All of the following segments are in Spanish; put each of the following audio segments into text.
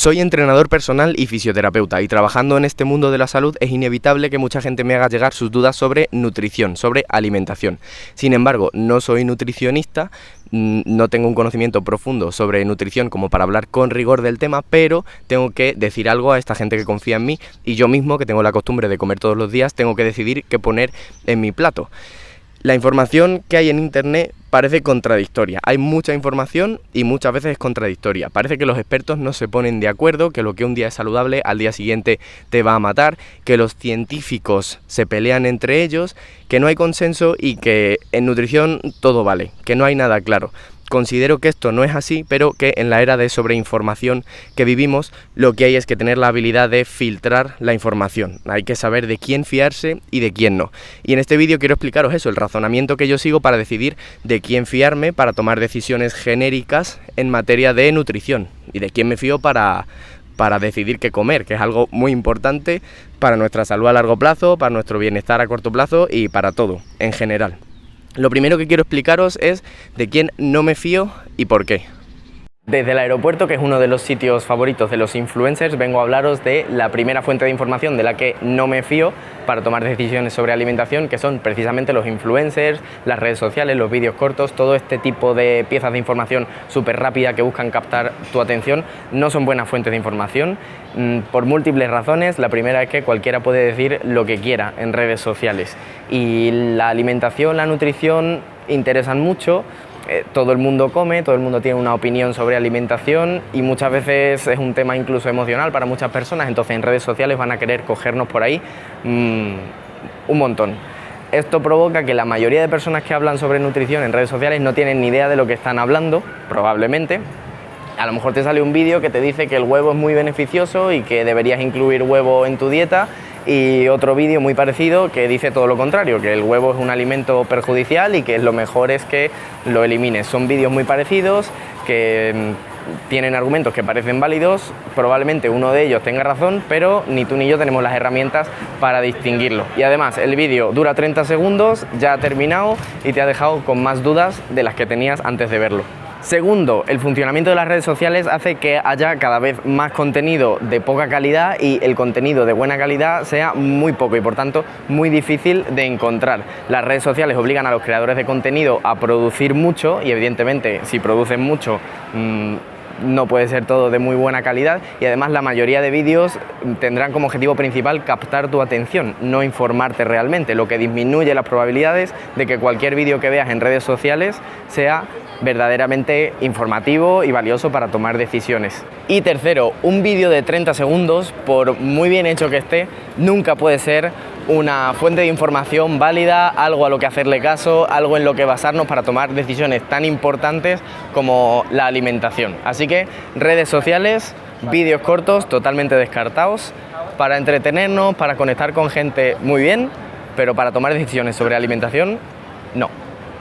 Soy entrenador personal y fisioterapeuta y trabajando en este mundo de la salud es inevitable que mucha gente me haga llegar sus dudas sobre nutrición, sobre alimentación. Sin embargo, no soy nutricionista, no tengo un conocimiento profundo sobre nutrición como para hablar con rigor del tema, pero tengo que decir algo a esta gente que confía en mí y yo mismo, que tengo la costumbre de comer todos los días, tengo que decidir qué poner en mi plato. La información que hay en internet parece contradictoria. Hay mucha información y muchas veces es contradictoria. Parece que los expertos no se ponen de acuerdo, que lo que un día es saludable al día siguiente te va a matar, que los científicos se pelean entre ellos, que no hay consenso y que en nutrición todo vale, que no hay nada claro. Considero que esto no es así, pero que en la era de sobreinformación que vivimos, lo que hay es que tener la habilidad de filtrar la información. Hay que saber de quién fiarse y de quién no. Y en este vídeo quiero explicaros eso, el razonamiento que yo sigo para decidir de quién fiarme para tomar decisiones genéricas en materia de nutrición y de quién me fío para decidir qué comer, que es algo muy importante para nuestra salud a largo plazo, para nuestro bienestar a corto plazo y para todo en general. Lo primero que quiero explicaros es de quién no me fío y por qué. Desde el aeropuerto, que es uno de los sitios favoritos de los influencers, vengo a hablaros de la primera fuente de información de la que no me fío para tomar decisiones sobre alimentación, que son precisamente los influencers, las redes sociales, los vídeos cortos, todo este tipo de piezas de información súper rápida que buscan captar tu atención, no son buenas fuentes de información por múltiples razones. La primera es que cualquiera puede decir lo que quiera en redes sociales y la alimentación, la nutrición interesan mucho. Todo el mundo come, todo el mundo tiene una opinión sobre alimentación y muchas veces es un tema incluso emocional para muchas personas, entonces en redes sociales van a querer cogernos por ahí un montón. Esto provoca que la mayoría de personas que hablan sobre nutrición en redes sociales no tienen ni idea de lo que están hablando, probablemente. A lo mejor te sale un vídeo que te dice que el huevo es muy beneficioso y que deberías incluir huevo en tu dieta, y otro vídeo muy parecido que dice todo lo contrario, que el huevo es un alimento perjudicial y que lo mejor es que lo elimines. Son vídeos muy parecidos que tienen argumentos que parecen válidos, probablemente uno de ellos tenga razón, pero ni tú ni yo tenemos las herramientas para distinguirlo. Y además el vídeo dura 30 segundos, ya ha terminado y te ha dejado con más dudas de las que tenías antes de verlo. Segundo, el funcionamiento de las redes sociales hace que haya cada vez más contenido de poca calidad y el contenido de buena calidad sea muy poco y por tanto muy difícil de encontrar. Las redes sociales obligan a los creadores de contenido a producir mucho y evidentemente si producen mucho no puede ser todo de muy buena calidad y además la mayoría de vídeos tendrán como objetivo principal captar tu atención, no informarte realmente, lo que disminuye las probabilidades de que cualquier vídeo que veas en redes sociales sea verdaderamente informativo y valioso para tomar decisiones. Y tercero, un vídeo de 30 segundos, por muy bien hecho que esté, nunca puede ser una fuente de información válida, algo a lo que hacerle caso, algo en lo que basarnos para tomar decisiones tan importantes como la alimentación. Así que redes sociales, vídeos cortos totalmente descartados, para entretenernos, para conectar con gente muy bien, pero para tomar decisiones sobre alimentación, no.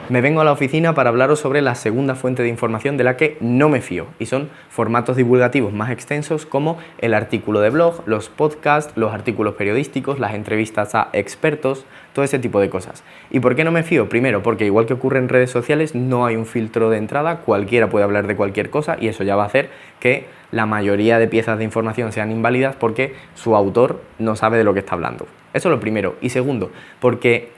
Me vengo a la oficina para hablaros sobre la segunda fuente de información de la que no me fío y son formatos divulgativos más extensos como el artículo de blog, los podcasts, los artículos periodísticos, las entrevistas a expertos, todo ese tipo de cosas. ¿Y por qué no me fío? Primero, porque igual que ocurre en redes sociales no hay un filtro de entrada, cualquiera puede hablar de cualquier cosa y eso ya va a hacer que la mayoría de piezas de información sean inválidas porque su autor no sabe de lo que está hablando. Eso es lo primero. Y segundo, porque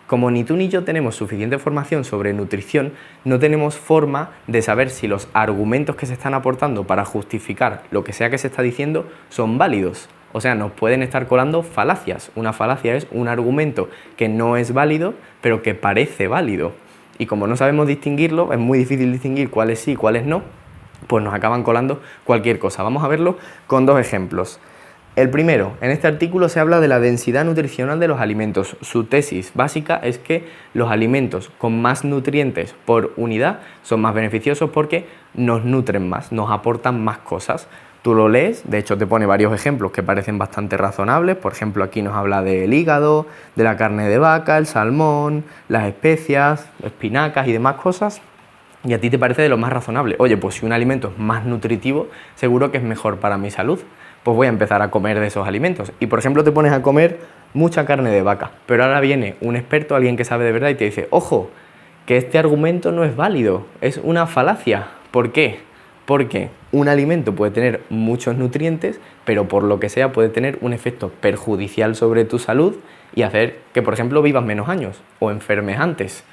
como ni tú ni yo tenemos suficiente formación sobre nutrición, no tenemos forma de saber si los argumentos que se están aportando para justificar lo que sea que se está diciendo son válidos. O sea, nos pueden estar colando falacias. Una falacia es un argumento que no es válido, pero que parece válido. Y como no sabemos distinguirlo, es muy difícil distinguir cuáles sí y cuáles no, pues nos acaban colando cualquier cosa. Vamos a verlo con dos ejemplos. El primero, en este artículo se habla de la densidad nutricional de los alimentos. Su tesis básica es que los alimentos con más nutrientes por unidad son más beneficiosos porque nos nutren más, nos aportan más cosas. Tú lo lees, de hecho te pone varios ejemplos que parecen bastante razonables. Por ejemplo, aquí nos habla del hígado, de la carne de vaca, el salmón, las especias, espinacas y demás cosas. Y a ti te parece de lo más razonable. Oye, pues si un alimento es más nutritivo, seguro que es mejor para mi salud. Pues voy a empezar a comer de esos alimentos. Y por ejemplo te pones a comer mucha carne de vaca, pero ahora viene un experto, alguien que sabe de verdad y te dice, ojo, que este argumento no es válido, es una falacia. ¿Por qué? Porque un alimento puede tener muchos nutrientes, pero por lo que sea puede tener un efecto perjudicial sobre tu salud y hacer que, por ejemplo, vivas menos años o enfermes antes.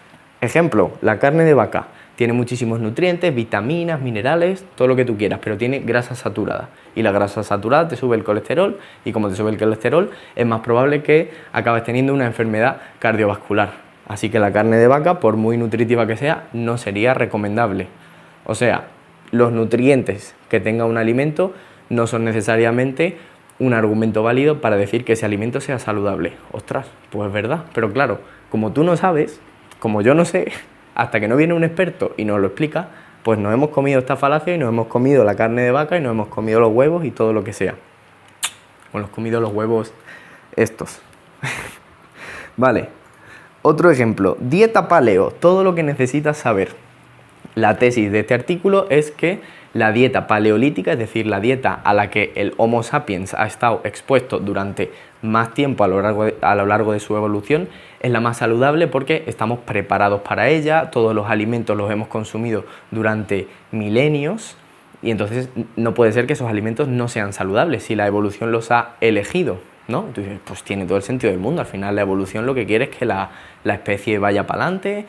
Ejemplo, la carne de vaca tiene muchísimos nutrientes, vitaminas, minerales, todo lo que tú quieras, pero tiene grasa saturada. Y la grasa saturada te sube el colesterol, y como te sube el colesterol, es más probable que acabes teniendo una enfermedad cardiovascular. Así que la carne de vaca, por muy nutritiva que sea, no sería recomendable. O sea, los nutrientes que tenga un alimento no son necesariamente un argumento válido para decir que ese alimento sea saludable. Ostras, pues es verdad, pero claro, como tú no sabes, como yo no sé, hasta que no viene un experto y nos lo explica, pues nos hemos comido esta falacia y nos hemos comido la carne de vaca y nos hemos comido los huevos y todo lo que sea. O nos hemos comido los huevos estos. Vale, otro ejemplo, dieta paleo, todo lo que necesitas saber. La tesis de este artículo es que la dieta paleolítica, es decir, la dieta a la que el Homo sapiens ha estado expuesto durante más tiempo a lo largo de su evolución, es la más saludable porque estamos preparados para ella, todos los alimentos los hemos consumido durante milenios y entonces no puede ser que esos alimentos no sean saludables si la evolución los ha elegido, ¿no? Entonces, pues tiene todo el sentido del mundo, al final la evolución lo que quiere es que la especie vaya para adelante.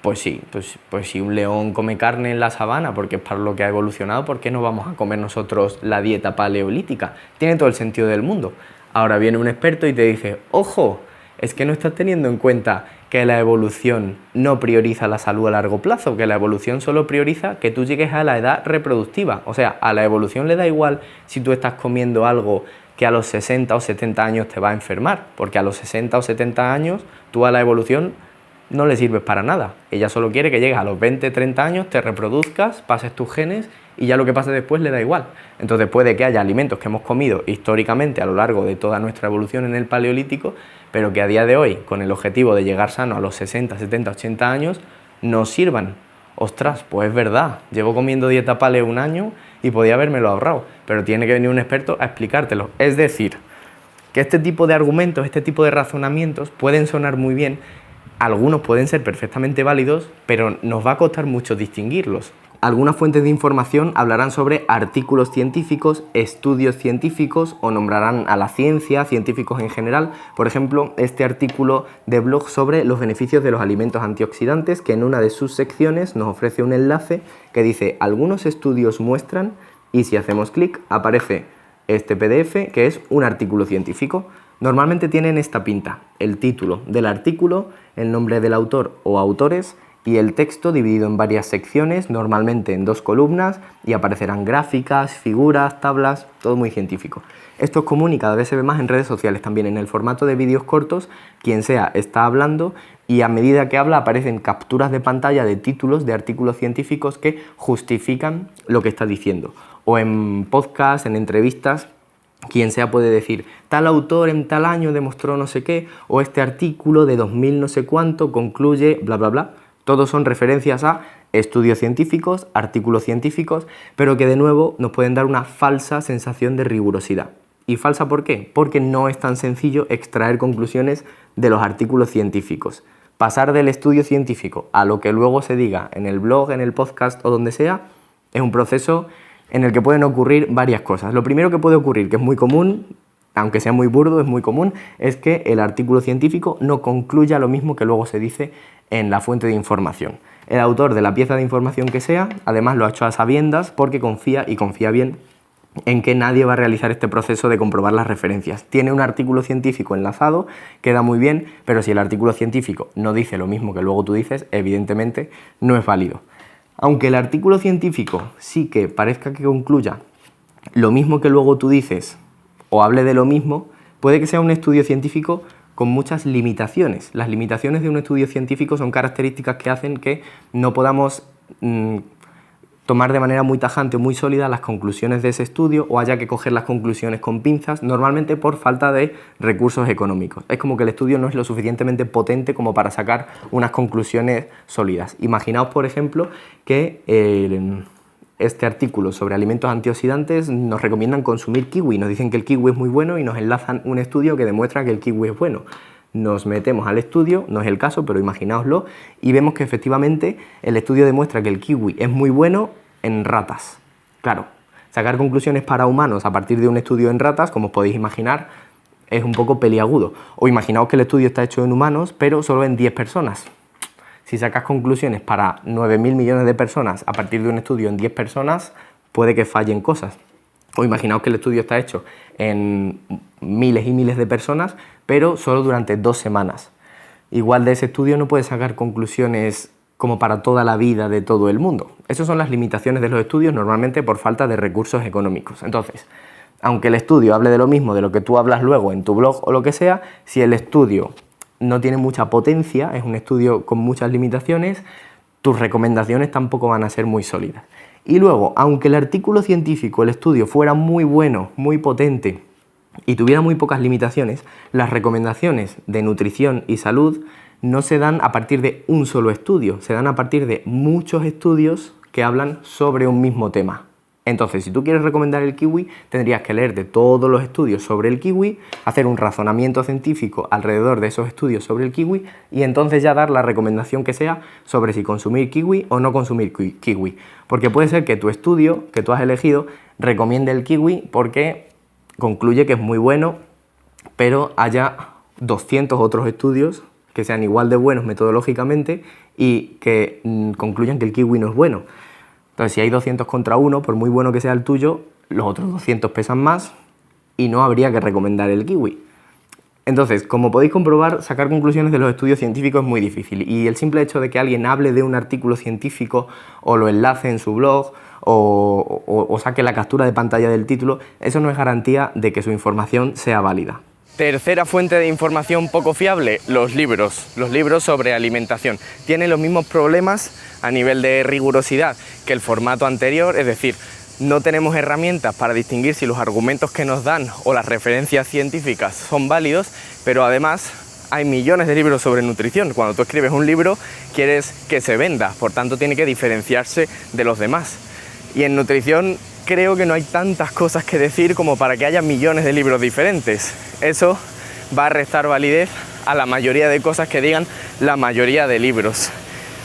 Pues sí, pues si un león come carne en la sabana porque es para lo que ha evolucionado, ¿por qué no vamos a comer nosotros la dieta paleolítica? Tiene todo el sentido del mundo. Ahora viene un experto y te dice, ojo, es que no estás teniendo en cuenta que la evolución no prioriza la salud a largo plazo, que la evolución solo prioriza que tú llegues a la edad reproductiva. O sea, a la evolución le da igual si tú estás comiendo algo que a los 60 o 70 años te va a enfermar, porque a los 60 o 70 años tú a la evolución no le sirves para nada. Ella solo quiere que llegues a los 20, 30 años, te reproduzcas, pases tus genes y ya lo que pase después le da igual. Entonces puede que haya alimentos que hemos comido históricamente a lo largo de toda nuestra evolución en el Paleolítico, pero que a día de hoy, con el objetivo de llegar sano a los 60, 70, 80 años, nos sirvan. Ostras, pues es verdad, llevo comiendo dieta paleo un año y podía habérmelo ahorrado, pero tiene que venir un experto a explicártelo. Es decir, que este tipo de argumentos, este tipo de razonamientos pueden sonar muy bien. Algunos pueden ser perfectamente válidos, pero nos va a costar mucho distinguirlos. Algunas fuentes de información hablarán sobre artículos científicos, estudios científicos o nombrarán a la ciencia, científicos en general. Por ejemplo, este artículo de blog sobre los beneficios de los alimentos antioxidantes, que en una de sus secciones nos ofrece un enlace que dice algunos estudios muestran, y si hacemos clic aparece este PDF que es un artículo científico. Normalmente tienen esta pinta, el título del artículo, el nombre del autor o autores y el texto dividido en varias secciones, normalmente en 2 columnas, y aparecerán gráficas, figuras, tablas, todo muy científico. Esto es común y cada vez se ve más en redes sociales, también en el formato de vídeos cortos, quien sea está hablando y a medida que habla aparecen capturas de pantalla de títulos de artículos científicos que justifican lo que está diciendo. O en podcasts, en entrevistas, quien sea puede decir, tal autor en tal año demostró no sé qué, o este artículo de 2000 no sé cuánto concluye, bla, bla, bla. Todos son referencias a estudios científicos, artículos científicos, pero que de nuevo nos pueden dar una falsa sensación de rigurosidad. ¿Y falsa por qué? Porque no es tan sencillo extraer conclusiones de los artículos científicos. Pasar del estudio científico a lo que luego se diga en el blog, en el podcast o donde sea, es un proceso en el que pueden ocurrir varias cosas. Lo primero que puede ocurrir, que es muy común, aunque sea muy burdo, es muy común, es que el artículo científico no concluya lo mismo que luego se dice en la fuente de información. El autor de la pieza de información que sea, además lo ha hecho a sabiendas porque confía, y confía bien, en que nadie va a realizar este proceso de comprobar las referencias. Tiene un artículo científico enlazado, queda muy bien, pero si el artículo científico no dice lo mismo que luego tú dices, evidentemente no es válido. Aunque el artículo científico sí que parezca que concluya lo mismo que luego tú dices o hable de lo mismo, puede que sea un estudio científico con muchas limitaciones. Las limitaciones de un estudio científico son características que hacen que no podamos tomar de manera muy tajante o muy sólida las conclusiones de ese estudio o haya que coger las conclusiones con pinzas, normalmente por falta de recursos económicos. Es como que el estudio no es lo suficientemente potente como para sacar unas conclusiones sólidas. Imaginaos, por ejemplo, que este artículo sobre alimentos antioxidantes nos recomiendan consumir kiwi, nos dicen que el kiwi es muy bueno y nos enlazan un estudio que demuestra que el kiwi es bueno. Nos metemos al estudio, no es el caso, pero imaginaoslo, y vemos que efectivamente el estudio demuestra que el kiwi es muy bueno en ratas. Claro, sacar conclusiones para humanos a partir de un estudio en ratas, como os podéis imaginar, es un poco peliagudo. O imaginaos que el estudio está hecho en humanos, pero solo en 10 personas. Si sacas conclusiones para 9.000 millones de personas a partir de un estudio en 10 personas, puede que fallen cosas. O imaginaos que el estudio está hecho en miles y miles de personas, pero solo durante 2 semanas. Igual de ese estudio no puedes sacar conclusiones como para toda la vida de todo el mundo. Esas son las limitaciones de los estudios, normalmente por falta de recursos económicos. Entonces, aunque el estudio hable de lo mismo de lo que tú hablas luego en tu blog o lo que sea, si el estudio no tiene mucha potencia, es un estudio con muchas limitaciones, tus recomendaciones tampoco van a ser muy sólidas. Y luego, aunque el artículo científico, el estudio, fuera muy bueno, muy potente y tuviera muy pocas limitaciones, las recomendaciones de nutrición y salud no se dan a partir de un solo estudio, se dan a partir de muchos estudios que hablan sobre un mismo tema. Entonces, si tú quieres recomendar el kiwi, tendrías que leerte todos los estudios sobre el kiwi, hacer un razonamiento científico alrededor de esos estudios sobre el kiwi y entonces ya dar la recomendación que sea sobre si consumir kiwi o no consumir kiwi. Porque puede ser que tu estudio que tú has elegido recomiende el kiwi porque concluye que es muy bueno, pero haya 200 otros estudios que sean igual de buenos metodológicamente y que concluyan que el kiwi no es bueno. Entonces, si hay 200 contra 1, por muy bueno que sea el tuyo, los otros 200 pesan más y no habría que recomendar el kiwi. Entonces, como podéis comprobar, sacar conclusiones de los estudios científicos es muy difícil y el simple hecho de que alguien hable de un artículo científico o lo enlace en su blog o saque la captura de pantalla del título, eso no es garantía de que su información sea válida. Tercera fuente de información poco fiable, los libros sobre alimentación. Tienen los mismos problemas a nivel de rigurosidad que el formato anterior, es decir, no tenemos herramientas para distinguir si los argumentos que nos dan o las referencias científicas son válidos, pero además hay millones de libros sobre nutrición. Cuando tú escribes un libro quieres que se venda, por tanto tiene que diferenciarse de los demás. Y en nutrición creo que no hay tantas cosas que decir como para que haya millones de libros diferentes. Eso va a restar validez a la mayoría de cosas que digan la mayoría de libros.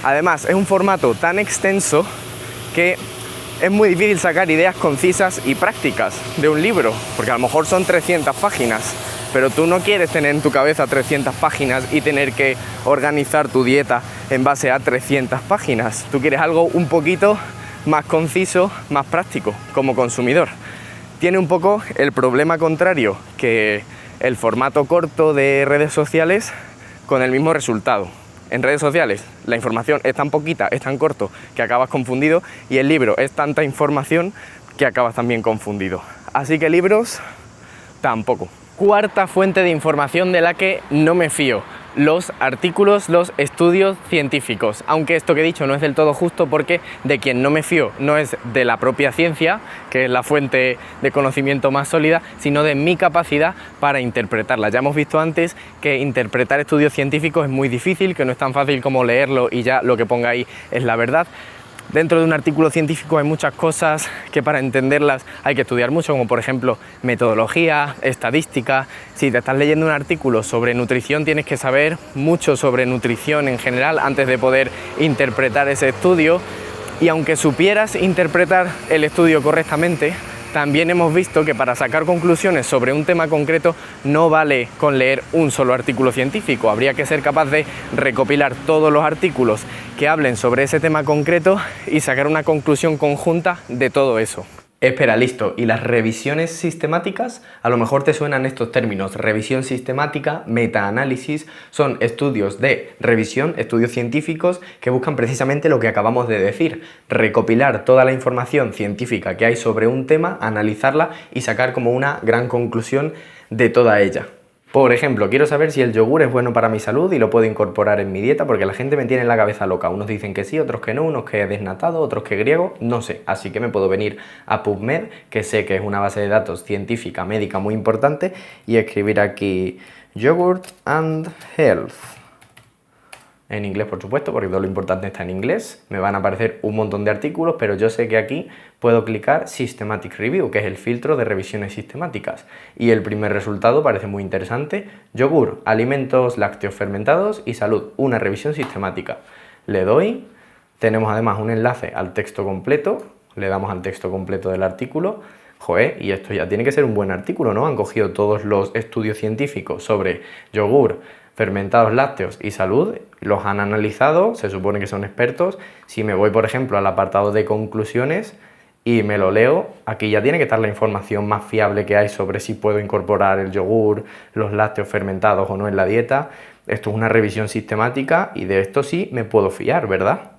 Además, es un formato tan extenso que es muy difícil sacar ideas concisas y prácticas de un libro, porque a lo mejor son 300 páginas, pero tú no quieres tener en tu cabeza 300 páginas y tener que organizar tu dieta en base a 300 páginas. Tú quieres algo un poquito más conciso, más práctico como consumidor. Tiene un poco el problema contrario que el formato corto de redes sociales con el mismo resultado. En redes sociales la información es tan poquita, es tan corto que acabas confundido y el libro es tanta información que acabas también confundido. Así que libros tampoco. Cuarta fuente de información de la que no me fío: los artículos, los estudios científicos. Aunque esto que he dicho no es del todo justo, porque de quien no me fío no es de la propia ciencia, que es la fuente de conocimiento más sólida, sino de mi capacidad para interpretarla. Ya hemos visto antes que interpretar estudios científicos es muy difícil, que no es tan fácil como leerlo y ya lo que ponga ahí es la verdad. Dentro de un artículo científico hay muchas cosas que para entenderlas hay que estudiar mucho, como por ejemplo metodología, estadística. Si te estás leyendo un artículo sobre nutrición tienes que saber mucho sobre nutrición en general antes de poder interpretar ese estudio. Y aunque supieras interpretar el estudio correctamente, también hemos visto que para sacar conclusiones sobre un tema concreto no vale con leer un solo artículo científico. Habría que ser capaz de recopilar todos los artículos que hablen sobre ese tema concreto y sacar una conclusión conjunta de todo eso. Espera, listo. ¿Y las revisiones sistemáticas? A lo mejor te suenan estos términos. Revisión sistemática, metaanálisis, son estudios de revisión, estudios científicos que buscan precisamente lo que acabamos de decir: recopilar toda la información científica que hay sobre un tema, analizarla y sacar como una gran conclusión de toda ella. Por ejemplo, quiero saber si el yogur es bueno para mi salud y lo puedo incorporar en mi dieta, porque la gente me tiene la cabeza loca. Unos dicen que sí, otros que no, unos que desnatado, otros que griego, no sé. Así que me puedo venir a PubMed, que sé que es una base de datos científica, médica muy importante, y escribir aquí Yogurt and Health. En inglés, por supuesto, porque todo lo importante está en inglés. Me van a aparecer un montón de artículos, pero yo sé que aquí puedo clicar Systematic Review, que es el filtro de revisiones sistemáticas. Y el primer resultado parece muy interesante: yogur, alimentos lácteos fermentados y salud, una revisión sistemática. Le doy, tenemos además un enlace al texto completo, le damos al texto completo del artículo. Joder, y esto ya tiene que ser un buen artículo, ¿no? Han cogido todos los estudios científicos sobre yogur, fermentados lácteos y salud, los han analizado, se supone que son expertos. Si me voy, por ejemplo, al apartado de conclusiones y me lo leo, aquí ya tiene que estar la información más fiable que hay sobre si puedo incorporar el yogur, los lácteos fermentados o no en la dieta. Esto es una revisión sistemática y de esto sí me puedo fiar, ¿verdad?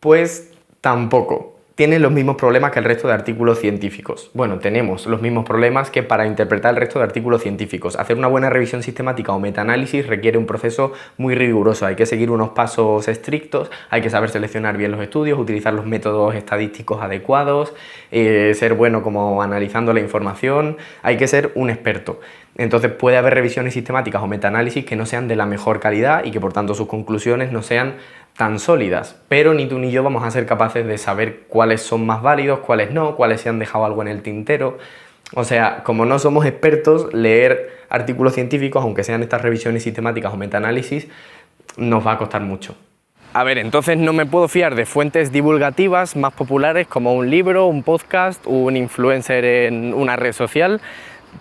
Pues tampoco. Tienen los mismos problemas que el resto de artículos científicos. Bueno, tenemos los mismos problemas que para interpretar el resto de artículos científicos. Hacer una buena revisión sistemática o metaanálisis requiere un proceso muy riguroso. Hay que seguir unos pasos estrictos, hay que saber seleccionar bien los estudios, utilizar los métodos estadísticos adecuados, ser bueno como analizando la información, hay que ser un experto. Entonces puede haber revisiones sistemáticas o metaanálisis que no sean de la mejor calidad y que por tanto sus conclusiones no sean tan sólidas, pero ni tú ni yo vamos a ser capaces de saber cuáles son más válidos, cuáles no, cuáles se han dejado algo en el tintero. O sea, como no somos expertos, leer artículos científicos, aunque sean estas revisiones sistemáticas o metaanálisis, nos va a costar mucho. A ver, entonces no me puedo fiar de fuentes divulgativas más populares como un libro, un podcast, un influencer en una red social,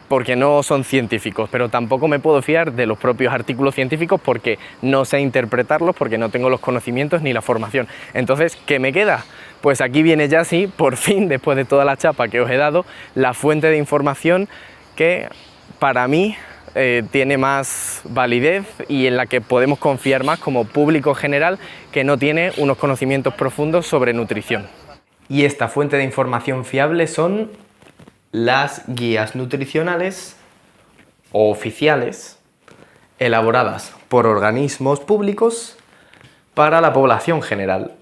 porque no son científicos, pero tampoco me puedo fiar de los propios artículos científicos porque no sé interpretarlos, porque no tengo los conocimientos ni la formación. Entonces, ¿qué me queda? Pues aquí viene ya sí, por fin, después de toda la chapa que os he dado, la fuente de información que para mí tiene más validez y en la que podemos confiar más como público general que no tiene unos conocimientos profundos sobre nutrición. Y esta fuente de información fiable son las guías nutricionales oficiales elaboradas por organismos públicos para la población general.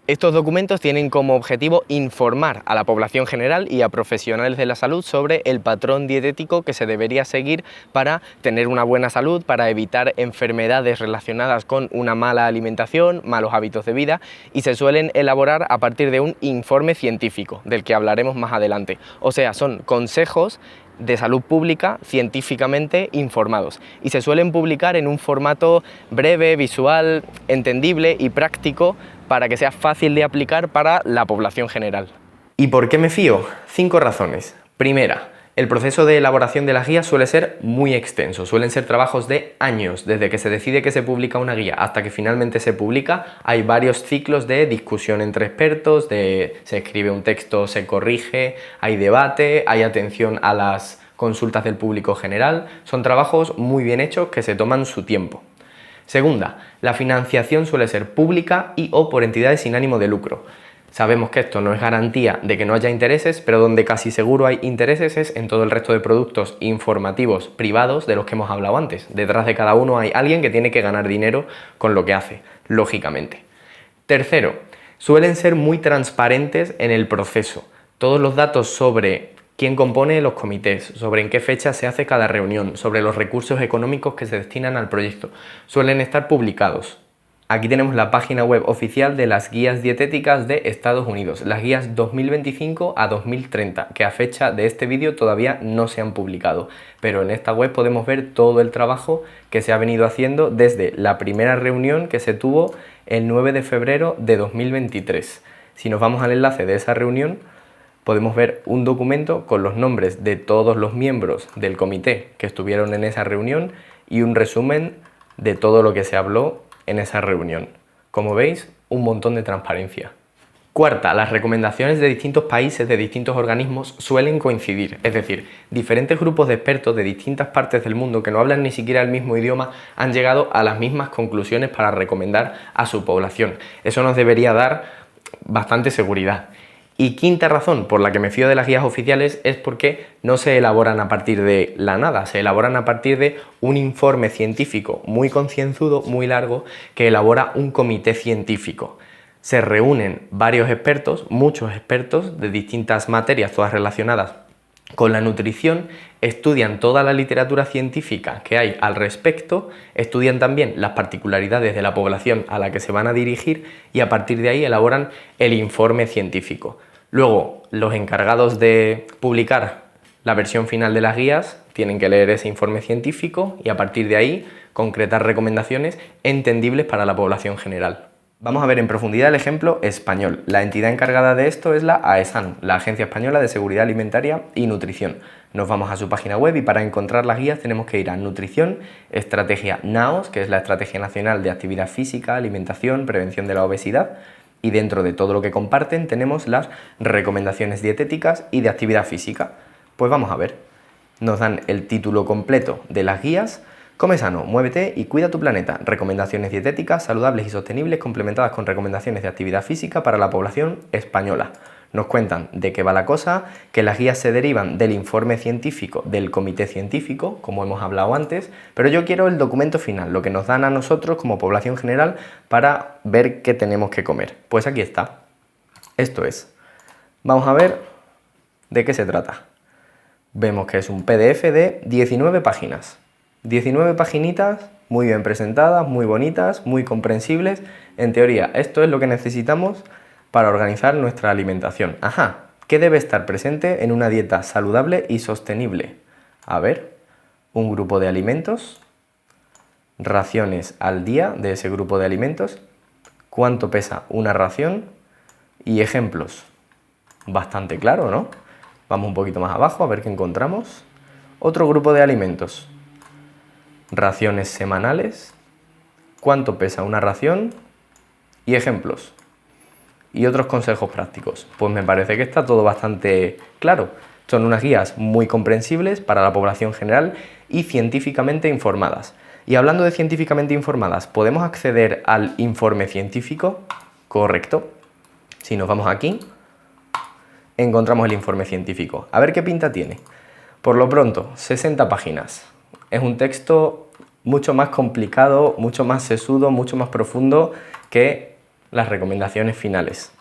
Estos documentos tienen como objetivo informar a la población general y a profesionales de la salud sobre el patrón dietético que se debería seguir para tener una buena salud, para evitar enfermedades relacionadas con una mala alimentación, malos hábitos de vida, y se suelen elaborar a partir de un informe científico, del que hablaremos más adelante. O sea, son consejos de salud pública científicamente informados y se suelen publicar en un formato breve, visual, entendible y práctico para que sea fácil de aplicar para la población general. ¿Y por qué me fío? 5 razones. Primera, el proceso de elaboración de las guías suele ser muy extenso, suelen ser trabajos de años, desde que se decide que se publica una guía hasta que finalmente se publica. Hay varios ciclos de discusión entre expertos, se escribe un texto, se corrige, hay debate, hay atención a las consultas del público general. Son trabajos muy bien hechos que se toman su tiempo. Segunda, la financiación suele ser pública y o por entidades sin ánimo de lucro. Sabemos que esto no es garantía de que no haya intereses, pero donde casi seguro hay intereses es en todo el resto de productos informativos privados de los que hemos hablado antes. Detrás de cada uno hay alguien que tiene que ganar dinero con lo que hace, lógicamente. Tercero, suelen ser muy transparentes en el proceso. Todos los datos sobre quién compone los comités, sobre en qué fecha se hace cada reunión, sobre los recursos económicos que se destinan al proyecto, suelen estar publicados. Aquí tenemos la página web oficial de las guías dietéticas de Estados Unidos, las guías 2025 a 2030, que a fecha de este vídeo todavía no se han publicado, pero en esta web podemos ver todo el trabajo que se ha venido haciendo desde la primera reunión que se tuvo el 9 de febrero de 2023. Si nos vamos al enlace de esa reunión, podemos ver un documento con los nombres de todos los miembros del comité que estuvieron en esa reunión y un resumen de todo lo que se habló en esa reunión. Como veis, un montón de transparencia. Cuarta, las recomendaciones de distintos países, de distintos organismos, suelen coincidir. Es decir, diferentes grupos de expertos de distintas partes del mundo que no hablan ni siquiera el mismo idioma han llegado a las mismas conclusiones para recomendar a su población. Eso nos debería dar bastante seguridad. Y quinta razón por la que me fío de las guías oficiales es porque no se elaboran a partir de la nada, se elaboran a partir de un informe científico muy concienzudo, muy largo, que elabora un comité científico. Se reúnen varios expertos, muchos expertos de distintas materias, todas relacionadas con la nutrición, estudian toda la literatura científica que hay al respecto, estudian también las particularidades de la población a la que se van a dirigir y a partir de ahí elaboran el informe científico. Luego, los encargados de publicar la versión final de las guías tienen que leer ese informe científico y a partir de ahí concretar recomendaciones entendibles para la población general. Vamos a ver en profundidad el ejemplo español. La entidad encargada de esto es la AESAN, la Agencia Española de Seguridad Alimentaria y Nutrición. Nos vamos a su página web y para encontrar las guías tenemos que ir a Nutrición, Estrategia NAOS, que es la Estrategia Nacional de Actividad Física, Alimentación, Prevención de la Obesidad, y dentro de todo lo que comparten tenemos las recomendaciones dietéticas y de actividad física. Pues vamos a ver. Nos dan el título completo de las guías. Come sano, muévete y cuida tu planeta. Recomendaciones dietéticas saludables y sostenibles complementadas con recomendaciones de actividad física para la población española. Nos cuentan de qué va la cosa, que las guías se derivan del informe científico del comité científico, como hemos hablado antes, pero yo quiero el documento final, lo que nos dan a nosotros como población general para ver qué tenemos que comer. Pues aquí está. Esto es. Vamos a ver de qué se trata. Vemos que es un PDF de 19 páginas. 19 paginitas muy bien presentadas, muy bonitas, muy comprensibles. En teoría, esto es lo que necesitamos para organizar nuestra alimentación. Ajá, ¿qué debe estar presente en una dieta saludable y sostenible? A ver, un grupo de alimentos, raciones al día de ese grupo de alimentos, cuánto pesa una ración y ejemplos. Bastante claro, ¿no? Vamos un poquito más abajo a ver qué encontramos. Otro grupo de alimentos. Raciones semanales, cuánto pesa una ración y ejemplos. Y otros consejos prácticos. Pues me parece que está todo bastante claro. Son unas guías muy comprensibles para la población general y científicamente informadas. Y hablando de científicamente informadas, ¿podemos acceder al informe científico? Correcto. Si nos vamos aquí, encontramos el informe científico. A ver qué pinta tiene. Por lo pronto, 60 páginas. Es un texto mucho más complicado, mucho más sesudo, mucho más profundo que las recomendaciones finales.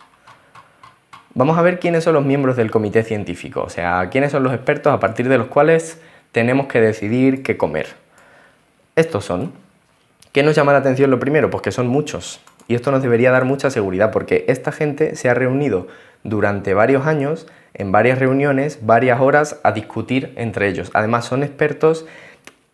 Vamos a ver quiénes son los miembros del comité científico, o sea, quiénes son los expertos a partir de los cuales tenemos que decidir qué comer. Estos son. ¿Qué nos llama la atención lo primero? Pues que son muchos. Y esto nos debería dar mucha seguridad porque esta gente se ha reunido durante varios años, en varias reuniones, varias horas a discutir entre ellos. Además son expertos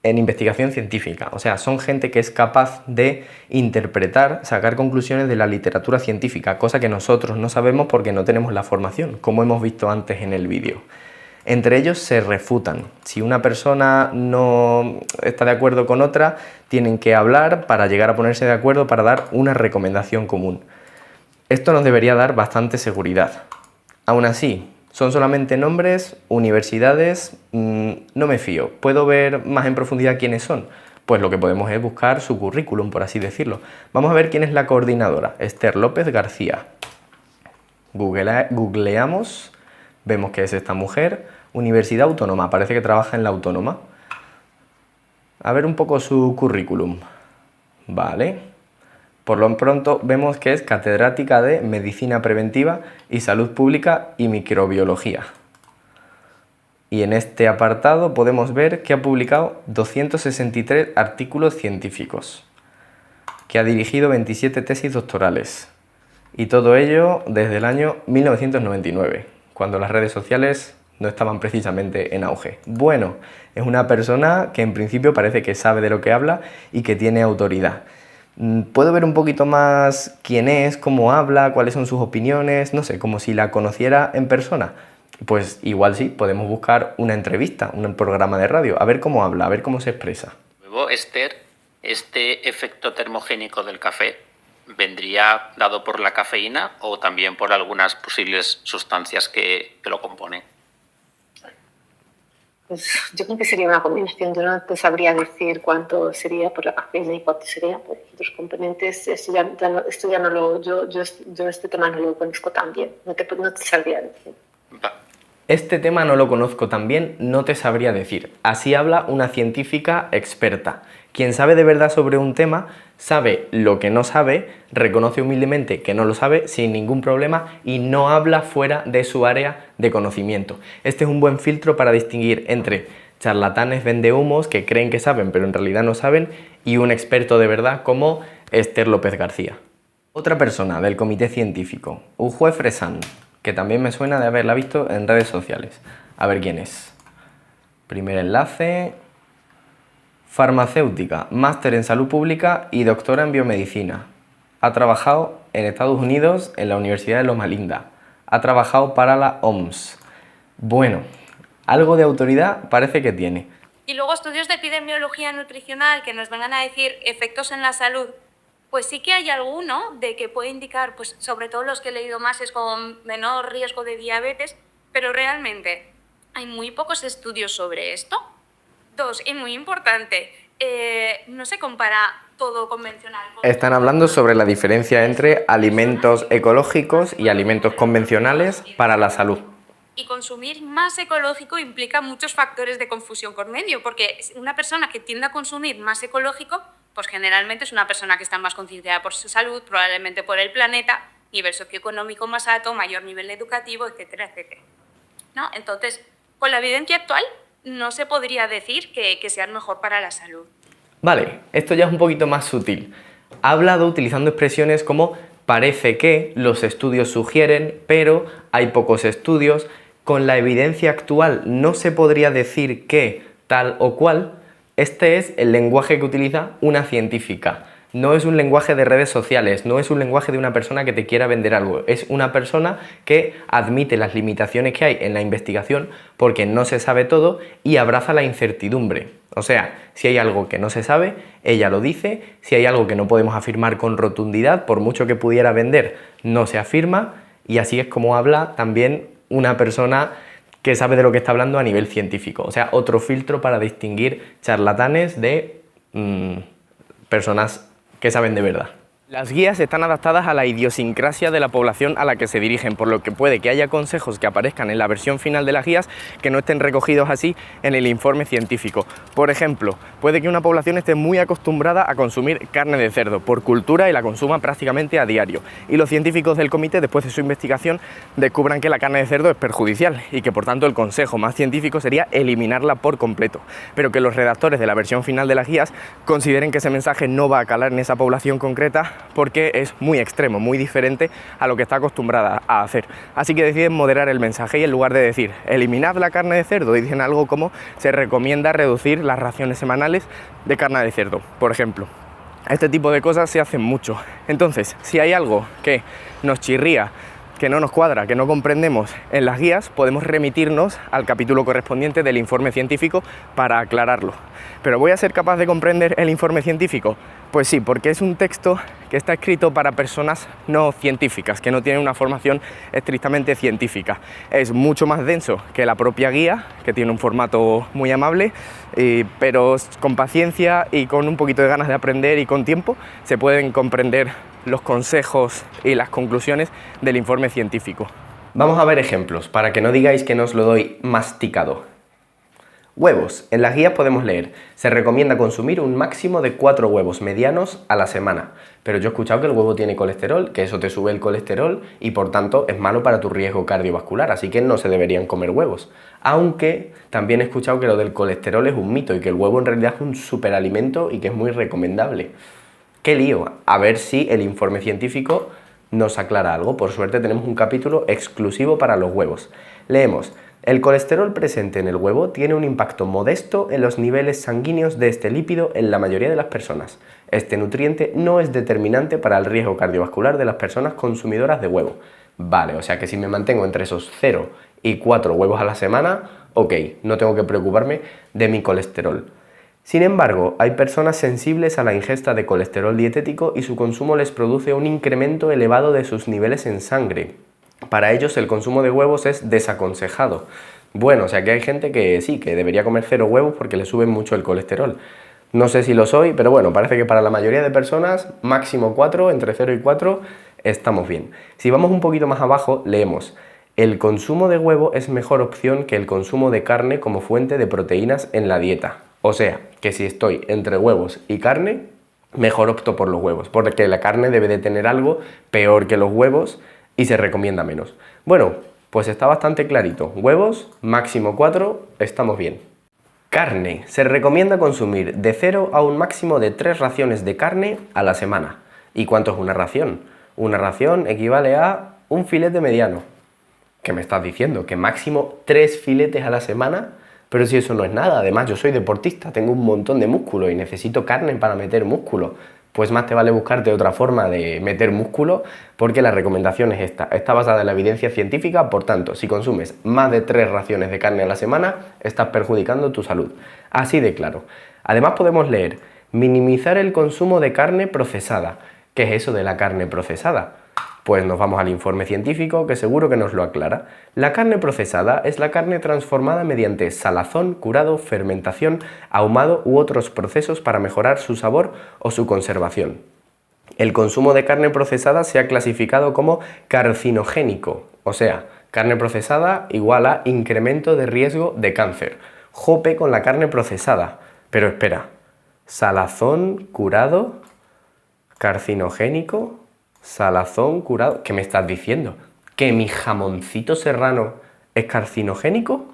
en investigación científica, o sea, son gente que es capaz de interpretar, sacar conclusiones de la literatura científica, cosa que nosotros no sabemos porque no tenemos la formación, como hemos visto antes en el vídeo. Entre ellos se refutan. Si una persona no está de acuerdo con otra, tienen que hablar para llegar a ponerse de acuerdo para dar una recomendación común. Esto nos debería dar bastante seguridad. Aún así, son solamente nombres, universidades, no me fío. ¿Puedo ver más en profundidad quiénes son? Pues lo que podemos es buscar su currículum, por así decirlo. Vamos a ver quién es la coordinadora, Esther López García. Googleamos, vemos que es esta mujer, Universidad Autónoma, parece que trabaja en la Autónoma. A ver un poco su currículum. Vale. Por lo pronto vemos que es catedrática de Medicina Preventiva y Salud Pública y Microbiología. Y en este apartado podemos ver que ha publicado 263 artículos científicos, que ha dirigido 27 tesis doctorales. Y todo ello desde el año 1999, cuando las redes sociales no estaban precisamente en auge. Bueno, es una persona que en principio parece que sabe de lo que habla y que tiene autoridad. ¿Puedo ver un poquito más quién es, cómo habla, cuáles son sus opiniones? No sé, como si la conociera en persona. Pues igual sí, podemos buscar una entrevista, un programa de radio, a ver cómo habla, a ver cómo se expresa. Luego, Esther, este efecto termogénico del café, ¿vendría dado por la cafeína o también por algunas posibles sustancias que lo componen? Pues yo creo que sería una combinación. Yo no te sabría decir cuánto sería por la cafeína y cuánto sería por otros componentes. Esto ya no lo, yo este tema no lo conozco tan bien. No te sabría decir. Este tema no lo conozco tan bien, no te sabría decir. Así habla una científica experta. Quien sabe de verdad sobre un tema, sabe lo que no sabe, reconoce humildemente que no lo sabe sin ningún problema y no habla fuera de su área de conocimiento. Este es un buen filtro para distinguir entre charlatanes vendehumos que creen que saben pero en realidad no saben y un experto de verdad como Esther López García. Otra persona del comité científico, Ujue Fresan, que también me suena de haberla visto en redes sociales. A ver quién es. Primer enlace. Farmacéutica, máster en salud pública y doctora en biomedicina. Ha trabajado en Estados Unidos en la Universidad de Loma Linda. Ha trabajado para la OMS. Bueno, algo de autoridad parece que tiene. Y luego estudios de epidemiología nutricional que nos vengan a decir efectos en la salud, pues sí que hay alguno de que puede indicar, pues sobre todo los que he leído más es con menor riesgo de diabetes, pero realmente hay muy pocos estudios sobre esto. 2, y muy importante, no se compara todo convencional. Están hablando sobre la diferencia entre alimentos ecológicos y alimentos convencionales para la salud. Y consumir más ecológico implica muchos factores de confusión por medio, porque una persona que tiende a consumir más ecológico, pues generalmente es una persona que está más concienciada por su salud, probablemente por el planeta, nivel socioeconómico más alto, mayor nivel educativo, etcétera, etcétera. ¿No? Entonces, con la evidencia actual, no se podría decir que sean mejor para la salud. Vale, esto ya es un poquito más sutil. Ha hablado utilizando expresiones como parece que, los estudios sugieren, pero hay pocos estudios. Con la evidencia actual no se podría decir que tal o cual. Este es el lenguaje que utiliza una científica. No es un lenguaje de redes sociales, no es un lenguaje de una persona que te quiera vender algo. Es una persona que admite las limitaciones que hay en la investigación porque no se sabe todo y abraza la incertidumbre. O sea, si hay algo que no se sabe, ella lo dice. Si hay algo que no podemos afirmar con rotundidad, por mucho que pudiera vender, no se afirma. Y así es como habla también una persona que sabe de lo que está hablando a nivel científico. O sea, otro filtro para distinguir charlatanes de personas que saben de verdad. Las guías están adaptadas a la idiosincrasia de la población a la que se dirigen, por lo que puede que haya consejos que aparezcan en la versión final de las guías que no estén recogidos así en el informe científico. Por ejemplo, puede que una población esté muy acostumbrada a consumir carne de cerdo por cultura y la consuma prácticamente a diario. Y los científicos del comité, después de su investigación, descubran que la carne de cerdo es perjudicial y que por tanto el consejo más científico sería eliminarla por completo. Pero que los redactores de la versión final de las guías consideren que ese mensaje no va a calar en esa población concreta porque es muy extremo, muy diferente a lo que está acostumbrada a hacer. Así que deciden moderar el mensaje y en lugar de decir eliminad la carne de cerdo, dicen algo como se recomienda reducir las raciones semanales de carne de cerdo, por ejemplo. Este tipo de cosas se hacen mucho. Entonces, si hay algo que nos chirría, que no nos cuadra, que no comprendemos en las guías, podemos remitirnos al capítulo correspondiente del informe científico para aclararlo. ¿Pero voy a ser capaz de comprender el informe científico? Pues sí, porque es un texto que está escrito para personas no científicas, que no tienen una formación estrictamente científica. Es mucho más denso que la propia guía, que tiene un formato muy amable, pero con paciencia y con un poquito de ganas de aprender y con tiempo se pueden comprender los consejos y las conclusiones del informe científico. Vamos a ver ejemplos, para que no digáis que no os lo doy masticado. Huevos. En las guías podemos leer, se recomienda consumir un máximo de 4 huevos medianos a la semana. Pero yo he escuchado que el huevo tiene colesterol, que eso te sube el colesterol y por tanto es malo para tu riesgo cardiovascular, así que no se deberían comer huevos. Aunque también he escuchado que lo del colesterol es un mito y que el huevo en realidad es un superalimento y que es muy recomendable. ¡Qué lío! A ver si el informe científico nos aclara algo. Por suerte tenemos un capítulo exclusivo para los huevos. Leemos. El colesterol presente en el huevo tiene un impacto modesto en los niveles sanguíneos de este lípido en la mayoría de las personas. Este nutriente no es determinante para el riesgo cardiovascular de las personas consumidoras de huevo. Vale, o sea que si me mantengo entre esos 0 y 4 huevos a la semana, ok, no tengo que preocuparme de mi colesterol. Sin embargo, hay personas sensibles a la ingesta de colesterol dietético y su consumo les produce un incremento elevado de sus niveles en sangre. Para ellos el consumo de huevos es desaconsejado. Bueno, o sea que hay gente que sí, que debería comer 0 huevos porque le suben mucho el colesterol. No sé si lo soy, pero bueno, parece que para la mayoría de personas, máximo 4, entre 0 y 4, estamos bien. Si vamos un poquito más abajo, leemos: el consumo de huevo es mejor opción que el consumo de carne como fuente de proteínas en la dieta. O sea, que si estoy entre huevos y carne, mejor opto por los huevos, porque la carne debe de tener algo peor que los huevos y se recomienda menos. Bueno, pues está bastante clarito. Huevos, máximo 4, estamos bien. Carne. Se recomienda consumir de 0 a un máximo de 3 raciones de carne a la semana. ¿Y cuánto es una ración? Una ración equivale a un filete mediano. ¿Qué me estás diciendo? ¿Que máximo 3 filetes a la semana? Pero si eso no es nada. Además, yo soy deportista, tengo un montón de músculo y necesito carne para meter músculo. pues más te vale buscarte otra forma de meter músculo, porque la recomendación es esta. Está basada en la evidencia científica, por tanto, si consumes más de 3 raciones de carne a la semana, estás perjudicando tu salud. Así de claro. Además podemos leer, minimizar el consumo de carne procesada. ¿Qué es eso de la carne procesada? Pues nos vamos al informe científico que seguro que nos lo aclara. La carne procesada es la carne transformada mediante salazón, curado, fermentación, ahumado u otros procesos para mejorar su sabor o su conservación. El consumo de carne procesada se ha clasificado como carcinogénico, o sea, carne procesada igual a incremento de riesgo de cáncer. Jope con la carne procesada. Pero espera, salazón, curado, carcinogénico... Salazón curado. ¿Qué me estás diciendo? ¿Que mi jamoncito serrano es carcinogénico?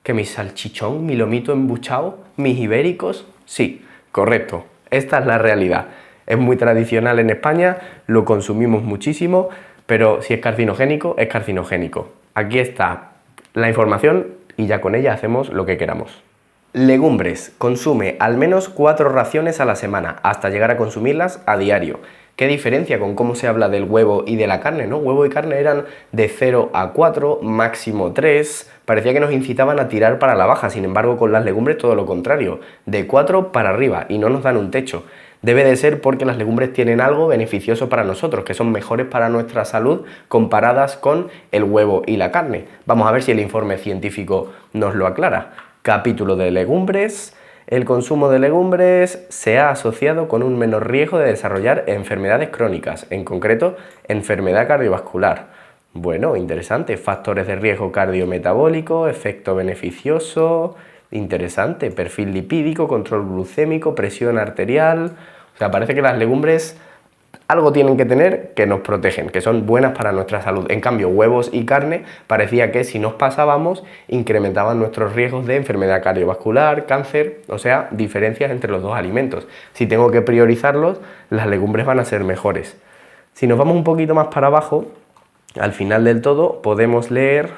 ¿Que mi salchichón, mi lomito embuchado, mis ibéricos? Sí, correcto. Esta es la realidad. Es muy tradicional en España, lo consumimos muchísimo, pero si es carcinogénico, es carcinogénico. Aquí está la información y ya con ella hacemos lo que queramos. Legumbres. Consume al menos 4 raciones a la semana, hasta llegar a consumirlas a diario. ¿Qué diferencia con cómo se habla del huevo y de la carne, ¿no? Huevo y carne eran de 0 a 4, máximo 3. Parecía que nos incitaban a tirar para la baja, sin embargo con las legumbres todo lo contrario, de 4 para arriba y no nos dan un techo. Debe de ser porque las legumbres tienen algo beneficioso para nosotros, que son mejores para nuestra salud comparadas con el huevo y la carne. Vamos a ver si el informe científico nos lo aclara. Capítulo de legumbres. El consumo de legumbres se ha asociado con un menor riesgo de desarrollar enfermedades crónicas, en concreto, enfermedad cardiovascular. Bueno, interesante. Factores de riesgo cardiometabólico, efecto beneficioso, interesante. Perfil lipídico, control glucémico, presión arterial. O sea, parece que las legumbres algo tienen que tener que nos protegen, que son buenas para nuestra salud. En cambio, huevos y carne parecía que si nos pasábamos incrementaban nuestros riesgos de enfermedad cardiovascular, cáncer, o sea, diferencias entre los dos alimentos. Si tengo que priorizarlos, las legumbres van a ser mejores. Si nos vamos un poquito más para abajo, al final del todo podemos leer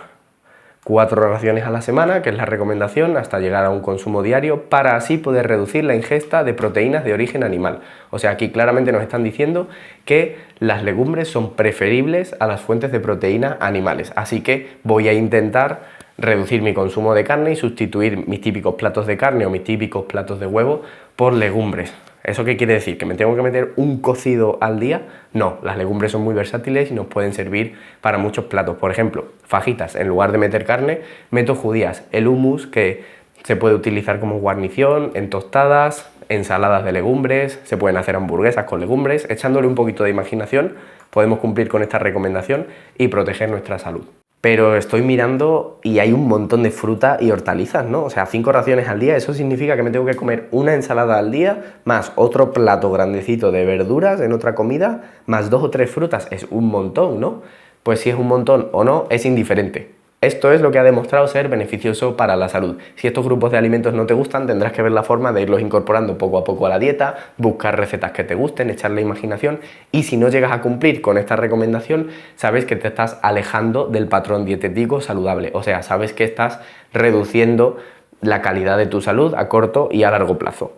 4 raciones a la semana, que es la recomendación, hasta llegar a un consumo diario, para así poder reducir la ingesta de proteínas de origen animal. O sea, aquí claramente nos están diciendo que las legumbres son preferibles a las fuentes de proteína animales. Así que voy a intentar reducir mi consumo de carne y sustituir mis típicos platos de carne o mis típicos platos de huevo por legumbres. ¿Eso qué quiere decir? ¿Que me tengo que meter un cocido al día? No, las legumbres son muy versátiles y nos pueden servir para muchos platos. Por ejemplo, fajitas, en lugar de meter carne, meto judías. El hummus, que se puede utilizar como guarnición en tostadas, ensaladas de legumbres, se pueden hacer hamburguesas con legumbres. Echándole un poquito de imaginación, podemos cumplir con esta recomendación y proteger nuestra salud. Pero estoy mirando y hay un montón de fruta y hortalizas, ¿no? O sea, 5 raciones al día, eso significa que me tengo que comer una ensalada al día, más otro plato grandecito de verduras en otra comida, más 2 o 3 frutas. Es un montón, ¿no? Pues si es un montón o no, es indiferente. Esto es lo que ha demostrado ser beneficioso para la salud. Si estos grupos de alimentos no te gustan, tendrás que ver la forma de irlos incorporando poco a poco a la dieta, buscar recetas que te gusten, echarle imaginación, y si no llegas a cumplir con esta recomendación, sabes que te estás alejando del patrón dietético saludable. O sea, sabes que estás reduciendo la calidad de tu salud a corto y a largo plazo.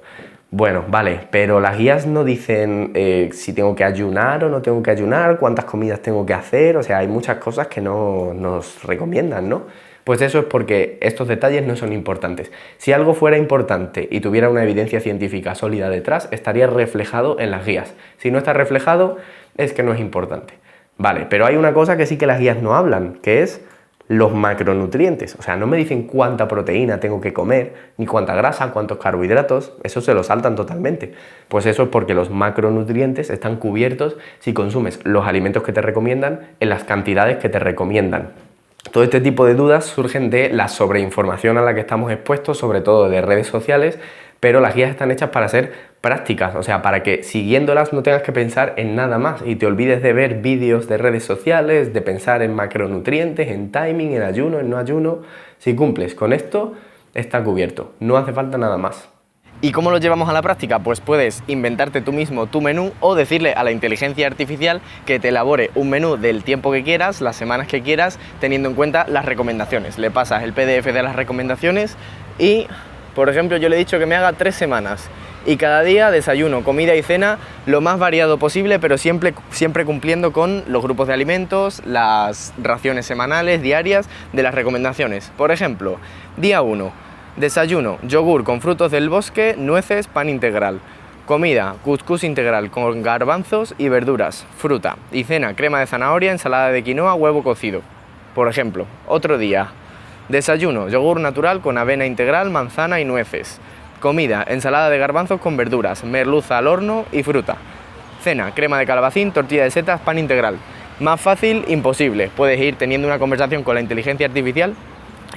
Bueno, vale, pero las guías no dicen si tengo que ayunar o no tengo que ayunar, cuántas comidas tengo que hacer, o sea, hay muchas cosas que no nos recomiendan, ¿no? Pues eso es porque estos detalles no son importantes. Si algo fuera importante y tuviera una evidencia científica sólida detrás, estaría reflejado en las guías. Si no está reflejado, es que no es importante. Vale, pero hay una cosa que sí que las guías no hablan, que es los macronutrientes. O sea, no me dicen cuánta proteína tengo que comer, ni cuánta grasa, cuántos carbohidratos, eso se lo saltan totalmente. Pues eso es porque los macronutrientes están cubiertos si consumes los alimentos que te recomiendan en las cantidades que te recomiendan. Todo este tipo de dudas surgen de la sobreinformación a la que estamos expuestos, sobre todo de redes sociales, pero las guías están hechas para ser prácticas, o sea, para que siguiéndolas no tengas que pensar en nada más y te olvides de ver vídeos de redes sociales, de pensar en macronutrientes, en timing, en ayuno, en no ayuno. Si cumples con esto, está cubierto, no hace falta nada más. ¿Y cómo lo llevamos a la práctica? Pues puedes inventarte tú mismo tu menú o decirle a la inteligencia artificial que te elabore un menú del tiempo que quieras, las semanas que quieras, teniendo en cuenta las recomendaciones. Le pasas el PDF de las recomendaciones y, por ejemplo, yo le he dicho que me haga 3 semanas Y cada día desayuno, comida y cena lo más variado posible, pero siempre cumpliendo con los grupos de alimentos, las raciones semanales, diarias, de las recomendaciones. Por ejemplo, día 1, desayuno, yogur con frutos del bosque, nueces, pan integral. Comida, cuscús integral con garbanzos y verduras, fruta. Y cena, crema de zanahoria, ensalada de quinoa, huevo cocido. Por ejemplo, otro día, desayuno, yogur natural con avena integral, manzana y nueces. Comida, ensalada de garbanzos con verduras, merluza al horno y fruta. Cena, crema de calabacín, tortilla de setas, pan integral. Más fácil, imposible. Puedes ir teniendo una conversación con la inteligencia artificial,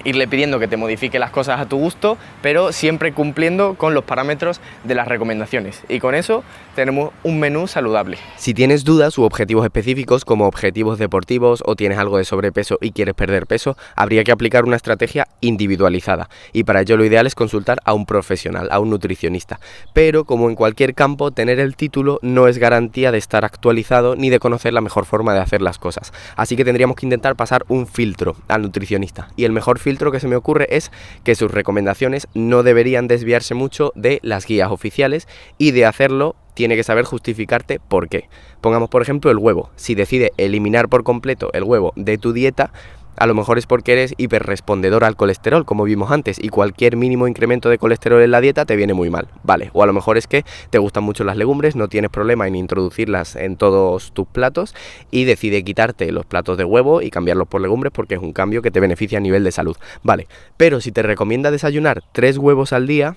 irle pidiendo que te modifique las cosas a tu gusto, pero siempre cumpliendo con los parámetros de las recomendaciones. Y con eso tenemos un menú saludable. Si tienes dudas u objetivos específicos como objetivos deportivos o tienes algo de sobrepeso y quieres perder peso, habría que aplicar una estrategia individualizada. Y para ello lo ideal es consultar a un profesional, a un nutricionista. Pero como en cualquier campo, tener el título no es garantía de estar actualizado ni de conocer la mejor forma de hacer las cosas. Así que tendríamos que intentar pasar un filtro al nutricionista. Y el mejor filtro que se me ocurre es que sus recomendaciones no deberían desviarse mucho de las guías oficiales, y de hacerlo tiene que saber justificarte por qué. Pongamos por ejemplo el huevo. Si decide eliminar por completo el huevo de tu dieta, a lo mejor es porque eres hiperrespondedor al colesterol, como vimos antes, y cualquier mínimo incremento de colesterol en la dieta te viene muy mal, ¿vale? O a lo mejor es que te gustan mucho las legumbres, no tienes problema en introducirlas en todos tus platos y decide quitarte los platos de huevo y cambiarlos por legumbres porque es un cambio que te beneficia a nivel de salud, ¿vale? Pero si te recomienda desayunar 3 huevos al día,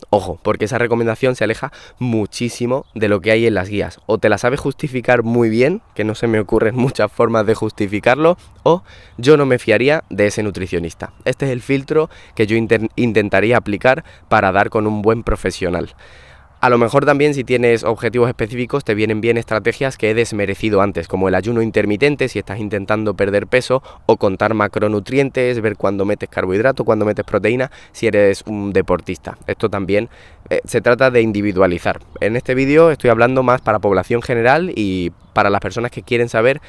ojo, porque esa recomendación se aleja muchísimo de lo que hay en las guías. O te la sabes justificar muy bien, que no se me ocurren muchas formas de justificarlo, o yo no me fiaría de ese nutricionista. Este es el filtro que yo intentaría aplicar para dar con un buen profesional. A lo mejor también, si tienes objetivos específicos, te vienen bien estrategias que he desmerecido antes, como el ayuno intermitente si estás intentando perder peso, o contar macronutrientes, ver cuándo metes carbohidrato, cuándo metes proteína, si eres un deportista. Esto también se trata de individualizar. En este vídeo estoy hablando más para población general y para las personas que quieren saber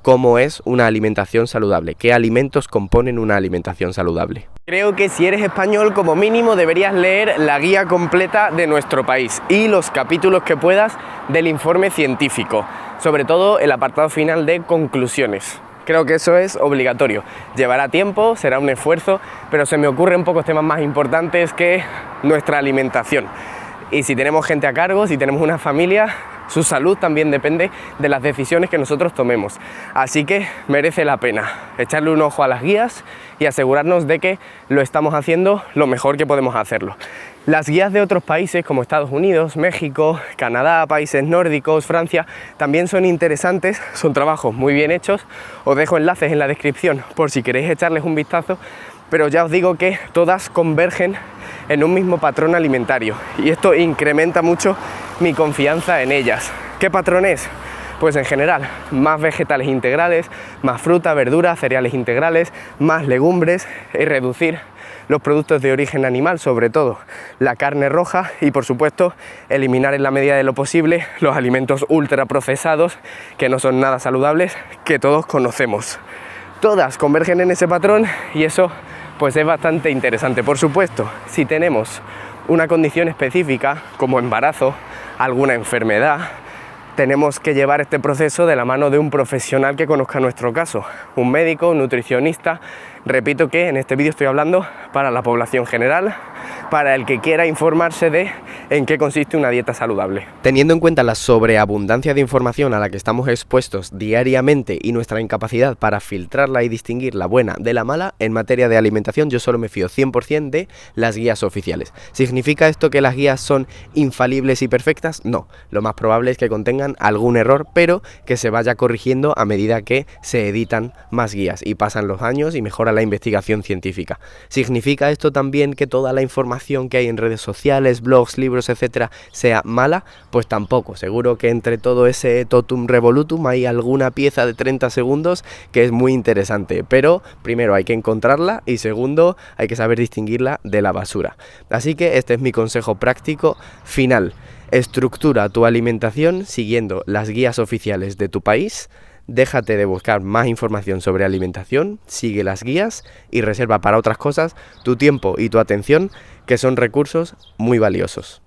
cómo es una alimentación saludable, qué alimentos componen una alimentación saludable. Creo que si eres español, como mínimo deberías leer la guía completa de nuestro país y los capítulos que puedas del informe científico, sobre todo el apartado final de conclusiones. Creo que eso es obligatorio. Llevará tiempo, será un esfuerzo, pero se me ocurren pocos temas más importantes que nuestra alimentación. Y si tenemos gente a cargo, si tenemos una familia, su salud también depende de las decisiones que nosotros tomemos. Así que merece la pena echarle un ojo a las guías y asegurarnos de que lo estamos haciendo lo mejor que podemos hacerlo. Las guías de otros países como Estados Unidos, México, Canadá, países nórdicos, Francia, también son interesantes, son trabajos muy bien hechos. Os dejo enlaces en la descripción por si queréis echarles un vistazo, pero ya os digo que todas convergen en un mismo patrón alimentario y esto incrementa mucho mi confianza en ellas. ¿Qué patrón es? Pues en general, más vegetales integrales, más fruta, verdura, cereales integrales, más legumbres y reducir los productos de origen animal, sobre todo la carne roja, y por supuesto eliminar en la medida de lo posible los alimentos ultraprocesados que no son nada saludables, que todos conocemos. Todas convergen en ese patrón y eso pues es bastante interesante. Por supuesto, si tenemos una condición específica como embarazo, alguna enfermedad, tenemos que llevar este proceso de la mano de un profesional que conozca nuestro caso, un médico, un nutricionista. Repito que en este vídeo estoy hablando para la población general, para el que quiera informarse de en qué consiste una dieta saludable. Teniendo en cuenta la sobreabundancia de información a la que estamos expuestos diariamente y nuestra incapacidad para filtrarla y distinguir la buena de la mala, en materia de alimentación yo solo me fío 100% de las guías oficiales. ¿Significa esto que las guías son infalibles y perfectas? No, lo más probable es que contengan algún error, pero que se vaya corrigiendo a medida que se editan más guías y pasan los años y mejora la investigación científica. ¿Significa esto también que toda la información que hay en redes sociales, blogs, libros, etcétera, sea mala? Pues tampoco. Seguro que entre todo ese totum revolutum hay alguna pieza de 30 segundos que es muy interesante, pero primero hay que encontrarla y segundo hay que saber distinguirla de la basura. Así que este es mi consejo práctico final. Estructura tu alimentación siguiendo las guías oficiales de tu país. Déjate de buscar más información sobre alimentación, sigue las guías y reserva para otras cosas tu tiempo y tu atención, que son recursos muy valiosos.